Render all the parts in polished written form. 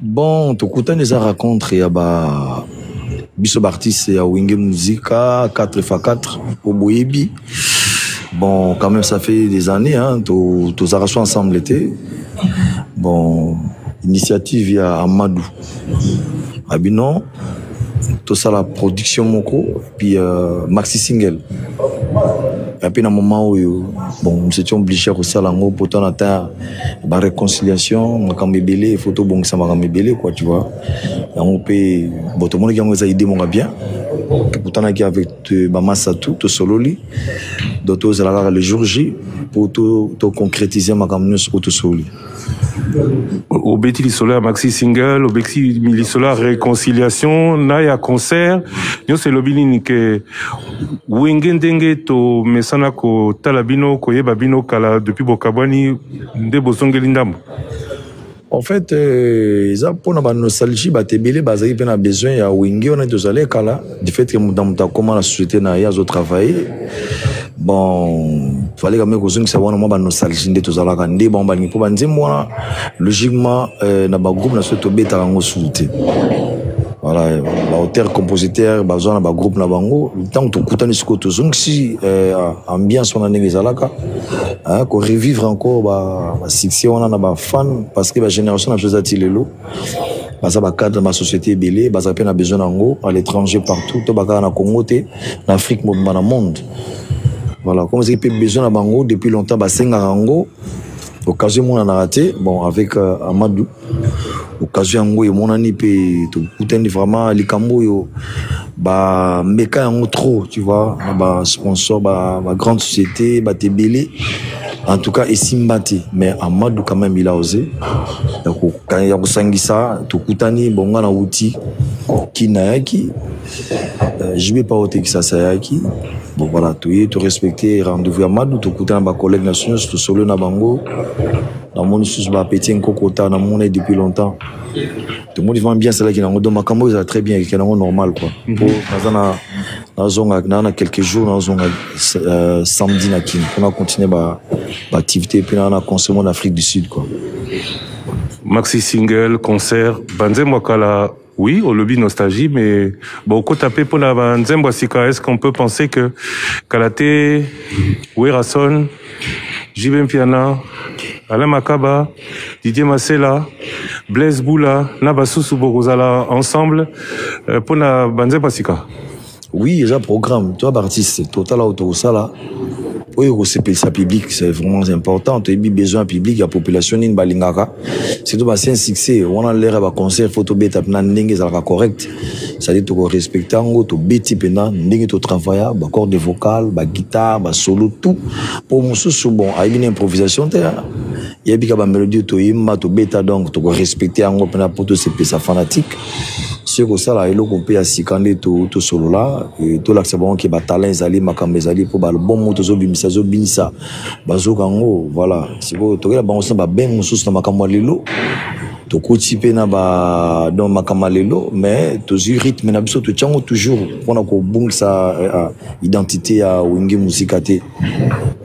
Bon, tokuta neza rencontre ya ba biso artiste ya Wenge Musica 4x4 au Boyebi. Bon, quand même ça fait des années hein, tous arrachons ensemble l'été. Bon, initiative ya Amadou. Abinon, tout ça la production moko puis maxi single. Et puis dans un moment où bon, nous étions obligés de faire l'ango pour ton atteindre la réconciliation, on a belé, photo bon ça m'a belé quoi, tu vois. On peut bon tout le monde qui a une idée mon bien. Pourtant avec Bamassa tout solo li. D'autres le jour J pour tout concrétiser ma campagne sur tout solo. Au Betty Solar maxi single, au Betty Mili Solar réconciliation, naya concert, nous c'est le bilin que Wengendenge to mesana ko talabino ko yebabino kala depuis Bokabwani de Bosongelindam. En fait, ils ont pour la nostalgie, batebele, bazaki pena besoin ya Wenge, on est tous allés kala, du fait que dans comment la société n'a pas travaillé. Bon, fallait quand même que ça soit une nostalgie de tous allés kandé, bon, bani pour banzer moi, logiquement, na ba groupe na souhaité beta rango souhaité. Voilà, l'auteur, compositeur, bazon na groupe na bango, le temps que tu ce que si ambiance on a né les alaka, hein, qu'on revivre encore ba section on a ba fan parce que la génération a chose à tilelo, ça ba cadre ma société belé, ça peine a besoin d'ango à l'étranger partout, to ba na Congo té, en Afrique dans le monde. Voilà, comme c'est peut besoin à bango depuis longtemps ba senga rango, occasion on a raté, bon avec Amadou. Occasion ngo yo monani pe to kutendi vraiment likambo yo ba meka yango trop tu vois ba sponsor ba grande société ba tebele en tout cas esimbati mais Amadou quand même il a osé donc quand ya kusangisa to kutani bonga na uti kinayaki je vais pas ôter que ça sayaki bon voilà tout respecter rendez-vous Amadou to kutana ba collègues nationaux to solo na bango dans mon sous ba petit nkokota na mon depuis longtemps. Tout le monde vend bien celle qui n'a pas makambo ça très bien qui est normal quoi. Pour dans quelques jours dans samedi na kin on a continué ba activité puis on a consommé en Afrique du Sud quoi. Maxi single concert banzembo kala oui, au lobby nostalgie, mais bon, quand tapé pour la banzembo sika, est-ce qu'on peut penser que Kalate, Werason, Jibem Piana, Alain Makaba, Didier Masela, Blaise Boula, Nabasusu Borozala ensemble pour la banzembo sika? Oui, il y a un programme, toi, artiste, total auto ça là. Oui, ça public, c'est vraiment important. Tu as besoin public, la population in balingaka. C'est tout un succès. On a l'air à concert photo bêta pena ndenge ça correct. Ça dit tu respecter ngo to beti pena ndenge to travailler, ba corde vocale, ba guitare, ba solo tout. Pour mon sous bon, a une improvisation terre. Il y a bika ba mélodie to yima to beta donc tu respecter ngo pena pour tout c'est ça fanatique. C'est que ça là il faut payer à sikande to solo là et tout là c'est bon qui ba talent zali makambe zali pour ba le bon moto zo bimisa zo binisa bazo kango voilà c'est bon to la bango ba ben mususu na makambo lelo to kotipe na ba dans makambo lelo mais to zu rythme na biso to tchango toujours on a ko bungisa identité à Wenge Musica té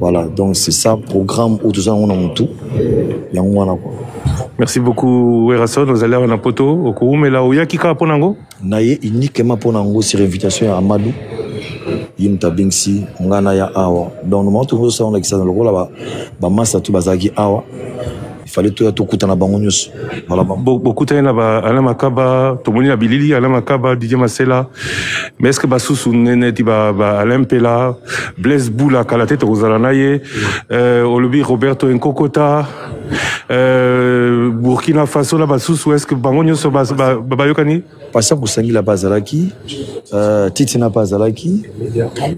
voilà donc c'est ça programme où tout ça on a tout yango wana quoi. Merci beaucoup Werason, nous allons en poto au coup mais là où ya kika ponango naye uniquement ponango sur invitation à Amadou yimta bingsi ngana ya awa donc nous tout ça on a qui ça dans le rôle là ba massa tout bazaki awa il fallait tout kuta na bango nyos voilà beaucoup na ba Alain Makaba to moni na bilili Alain Makaba Didier Masela mais est-ce que basusu nene ti ba Alain Pela Blaise Boula kala tête rozala naye olobi Roberto Nkokota Burkina Faso la basusu est-ce que bango nyos ba yokani Pasha Kusangi la bazalaki Titi na bazalaki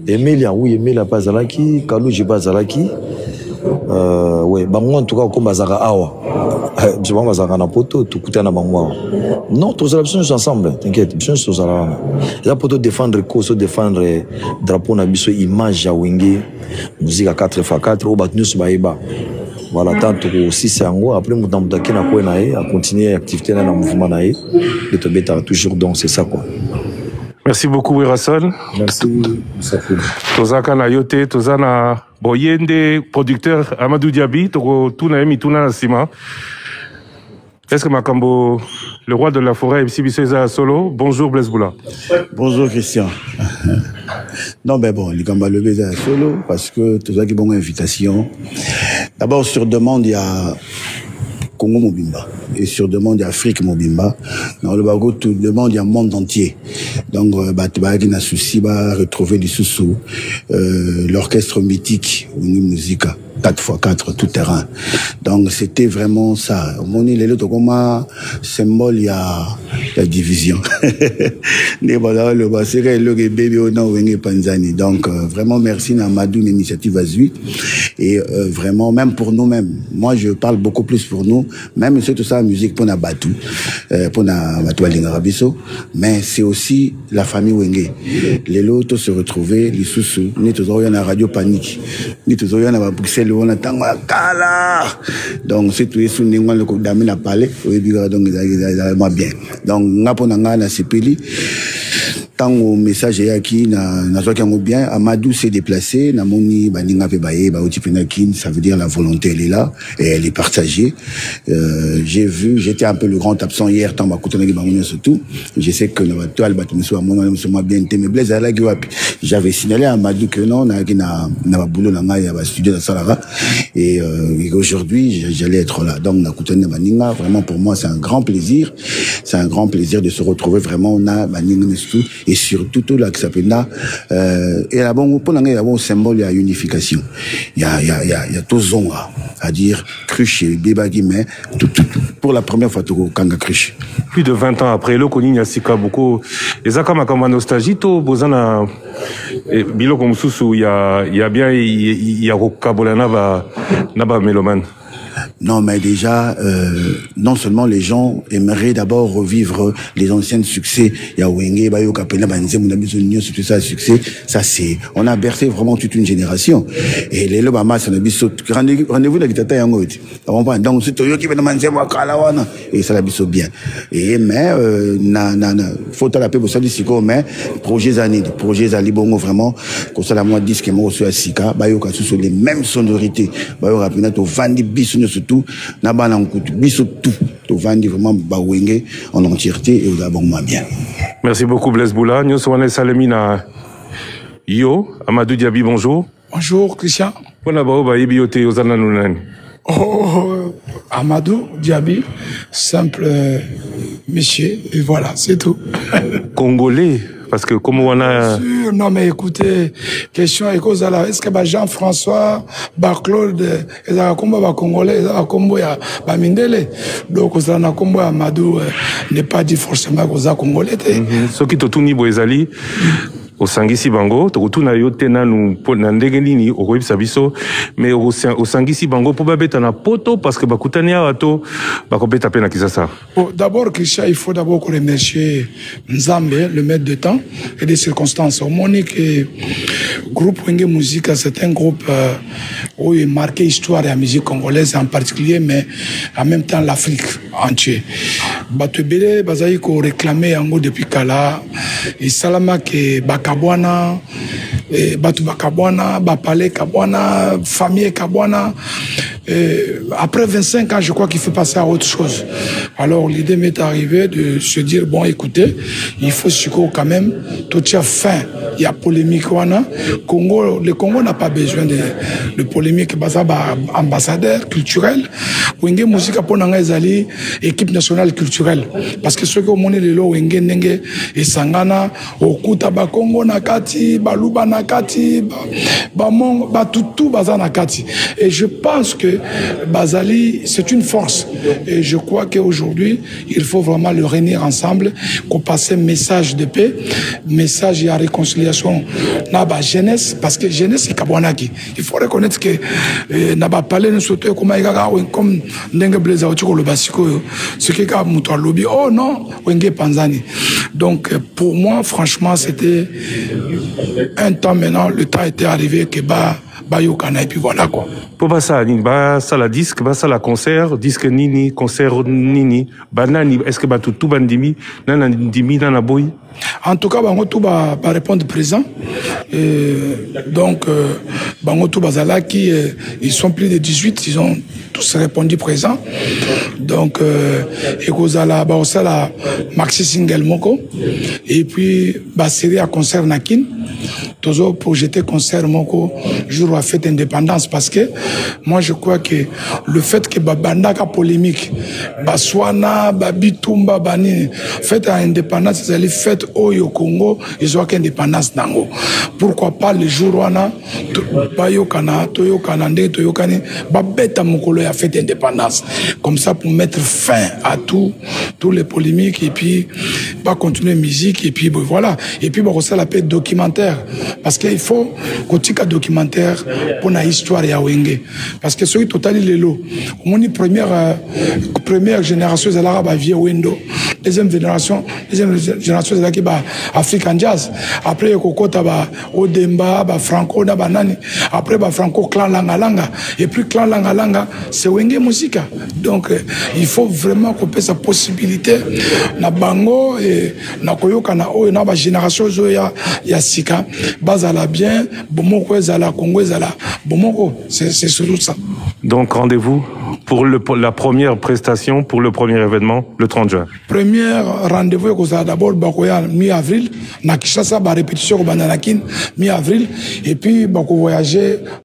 Emilia oui Emilia bazalaki Kalouji bazalaki ouais bango en tout cas comme bazaka awa je vois bazaka na poto tout kuta na bango non tous les options ensemble t'inquiète bien tous là la poto défendre cause défendre drapeau na biso image ya Wenge Musica 4x4 au batnus baiba voilà tant que aussi c'est en après muta mutaki na ko na à continuer activité na mouvement na de te beta toujours donc c'est ça quoi. Merci beaucoup Werason. Merci. Tozaka na yote, tozana boyende producteur Amadou Diaby, toko tuna emi tuna na sima. Est-ce que Makambo, le roi de la forêt, Ibisibiseza solo? Bonjour Blaise Boula. Bonjour Christian. Non, mais bon, les Gamba le baiser solo, parce que tout ça qui est bonne invitation. D'abord, sur demande, il y a Congo Mobimba. Et sur demande, il y a Afrique Mobimba. Dans le bagot, tout demande, il y a le monde entier. Donc, il y a souci, retrouver du sous l'orchestre mythique, Musica. 4x4 tout terrain. Donc c'était vraiment ça. Mon île est comme symbole, il y a division. Donc vraiment merci Namadou, une initiative Azui. Et vraiment même pour nous-mêmes. Moi je parle beaucoup plus pour nous. Même c'est tout ça la musique pour Nabatou, pour Nabatou Alingarabiso. Mais c'est aussi la famille Wenge. Les lots se retrouver, les sous-sous. Ni toujours il y a la radio panique. Ni toujours il y a la Bruxelles. On attend donc c'est tout ce que le coup d'amis n'a parlé donc bien donc n'a pas na sepeli tant au message qui n'a pas bien Amadou s'est déplacé na moni baninga pe baye ba otipenakin ça veut dire la volonté elle est là et elle est partagée. J'étais un peu le grand absent hier tant ba kutana ki surtout je sais que na toile ba tumiso moi bien mais Blaise ala ki wapi j'avais signalé à Amadou que non na boulot na ngai ba studio na Salara et aujourd'hui j'allais être là donc na kutana baninga vraiment pour moi c'est un grand plaisir de se retrouver vraiment on a baninga et surtout tout là qui s'appelle là et là bon pour l'anglais il y a un symbole il y a unification il y a tout zonga à dire cruche et bébagi mais tout pour la première fois tout kanga cruche plus de 20 ans après le koni nyasika beaucoup les akama comme nostalgie to bozana bilo comme susu il y a bien il y a kabolana ba mélomane. Non, mais déjà, non seulement les gens aimeraient d'abord revivre les anciens succès. Il y a Wenge, Bayo Kapena, Banze, Mounabizonio, tout ça, succès. Ça, c'est, on a bercé vraiment toute une génération. Et les Lobama, ça n'a pas rendez-vous la guitare yango. Donc, c'est Toyo qui va demander moi, Kalawana. Et ça l'a bien. Et, mais, faut à la paix pour ça, mais, projets à Libongo, vraiment, comme ça, la moi, disque, moi, aussi à Sika, Bayo Kassou, sur les mêmes sonorités. Bayo Kapena, to Vandi Bissou, surtout nabana nkutu biso tout vandi vraiment bawenge en entièreté et au bon bien. Merci beaucoup Blaise Boula. Nous sommes Salemina Yo Amadou Diaby bonjour. Bonjour Christian. Pona bao ba yebiote ozana nunani. Oh Amadou Diaby simple monsieur et voilà c'est tout. Congolais. Parce que comme on a... Non mais écoutez, question est-ce que Jean-François, Claude, ils ont combo congolais, ils ont combo ya Mindele. Donc on a combo Amadou n'est pas dit forcément qu'ils ont congolais. Ce qui te tourne boezali. Au Sangisi Bango, tokutuna yo tena nu na ndenge nini okoyebisa biso mais au Sangisi Bango po babeta na poto parce que bakutani awa to bakobeta pe na Kisasa. D'abord Christian, il faut d'abord remercier Nzambe, le maître de temps et des circonstances. Monique groupe Wenge Musica, c'est un groupe où il marqué histoire et la musique congolaise en particulier mais en même temps l'Afrique entière. Batebele bazai ko réclamer yango depuis kala et salama ke Kabwana, Batu Bakabwana, Bapale Kabwana, famille Kabwana. Après 25 ans, je crois qu'il faut passer à autre chose. Alors l'idée m'est arrivée de se dire, bon écoutez, il faut quand même, tout ça fin, il y a polémique. Congo, le Congo n'a pas besoin de polémique, ambassadeur culturel. Wenge Musica pour Nangazali, équipe nationale culturelle. Parce que ceux qui ont monnaie de l'eau, Wenge Nenge et Sangana, Okuta Bakongo Nakati, Baluba Nakati, Bamong, Batutu Baza Nakati. Et je pense que Bazali, c'est une force. Et je crois qu'aujourd'hui, il faut vraiment le réunir ensemble, qu'on passe un message de paix, message de réconciliation. Naba jeunesse, parce que jeunesse, c'est Kabwanaki. Il faut reconnaître que Naba parlé de ce comme Ndenge Blaise le Basiko, ce qui est Moutoua Lobby. Oh non, Wenge Panzani. Donc, pour moi, franchement, c'était un temps maintenant, le temps était arrivé que bayokana et puis voilà quoi. Pour ça, la disque, la concert, disque nini, concert nini, banani, est-ce que tout bandimi, nanandimi, nanaboy? En tout cas, bango tout va répondre présent. Donc, bango tout bazala qui ils sont plus de 18, ils ont tous répondu présent. Donc, et kozala ba osala maxi single moko et puis ba série à concert nakin. Toujours projeter concert moko jour à fête indépendance parce que moi je crois que le fait que babanda ka polémique baswana babitumba bani fête à indépendance c'est les fêtes au Congo ils ont qu'indépendance nango pourquoi pas le jour wana bayokana toyokana nde toyokani babeta mokolo ya fête indépendance comme ça pour mettre fin à tous les polémiques et puis pas continuer musique et puis voilà et puis ça la paix documentaire parce qu'il faut qu'on documentaire pour la histoire ya Wenge parce que celui total il est là on est première génération de l'arabe vieux Wendo deuxième génération de la qui ba African jazz après kokota ba Odemba ba Franco na banani après ba Franco clan Langa et puis clan Langa c'est Wenge musique donc il faut vraiment qu'on ait sa possibilité na bango et na koyoka na o na ba génération zo ya sika bazala bien bomoko ezala Congo ezala bomoko c'est surtout ça. Donc rendez-vous pour la première prestation, pour le premier événement, le 30 juin. Premier rendez-vous, c'est d'abord mi-avril, na Kinshasa, répétition au Bandanakin, mi-avril, et puis voyager